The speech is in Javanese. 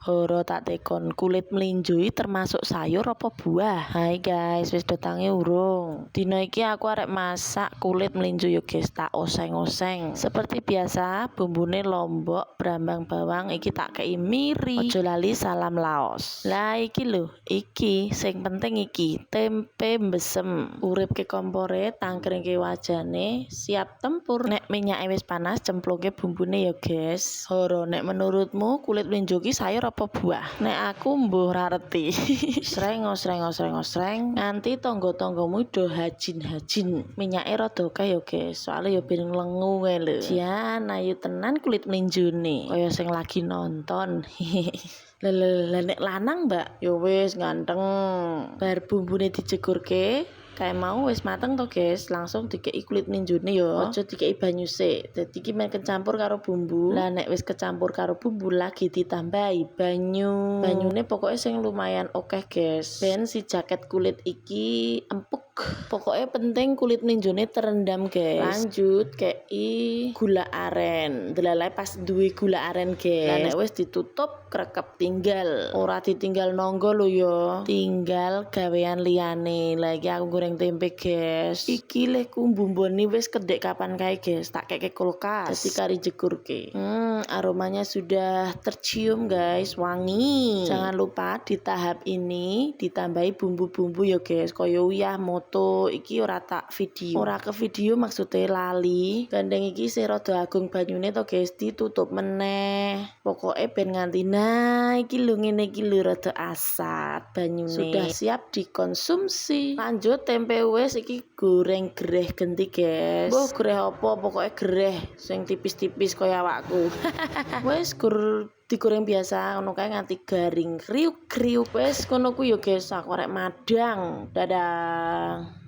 Horo tak tekon, kulit melinjo termasuk sayur apa buah? Hai guys, wis dotange urung? Dina iki aku arek masak kulit melinjo yo guys, tak oseng-oseng. Seperti biasa, bumbune lombok, brambang bawang iki tak kei miri. Ojo lali salam laos. Lah iki lho, iki sing penting iki, tempe mbesem. Uripke kompore, tangkringke wajane, siap tempur. Nek minyake wis panas, cemplungke bumbune ya guys. Horo, nek menurutmu kulit melinjo ki sayur apa buah? Nek aku mbuh ora reti. Sreng nganti tangga-tanggamu do hajin-hajin. Minyake rada akeh ya guys, soalnya ya ben lengu kae lho. Jan ayu tenan kulit melinjone, kaya sing lagi nonton. Lah nek lanang, Mbak, ya wis ganteng. Bar bumbune dijegurke, kayak mau wis mateng to guys, langsung dikei kulit melinjone yo. Aja dikei banyu sik. Dadi iki men kecampur karo bumbu. Lah nek wis kecampur karo bumbu lagi ditambahi banyu. Banyune pokoknya sing lumayan akeh guys. Ben si jaket kulit iki empuk. Pokoknya penting kulit melinjone terendam guys. Lanjut kei gula aren. Delalae pas duwe gula aren guys. Lah nek wis ditutup krekep tinggal. Ora ditinggal nonggo lho yo. Tinggal gawean liyane. Lah iki aku goreng tempe guys. Iki leh kumbumboni wis kedek kapan kae guys, tak keke kulkas. Dadi kari jegurke. Aromanya sudah tercium guys, wangi. Jangan lupa di tahap ini ditambahi bumbu-bumbu ya guys, kaya uyah moto iki ora tak video. Ora ke video maksudnya lali. Gandeng iki sing rada agung banyune to guys, ditutup meneh. Pokoke ben nganti nah iki lho ngene iki lho rada asat banyune. Sudah siap dikonsumsi. Lanjut tempe wis iki goreng gereh genti guys. Mbah gereh apa? Pokoknya gereh sing tipis-tipis kaya awakku. Wis digoreng biasa ngono kae nganti garing kriuk-kriuk. Wis ngono ku yo guys, aku arek madang. Dadah.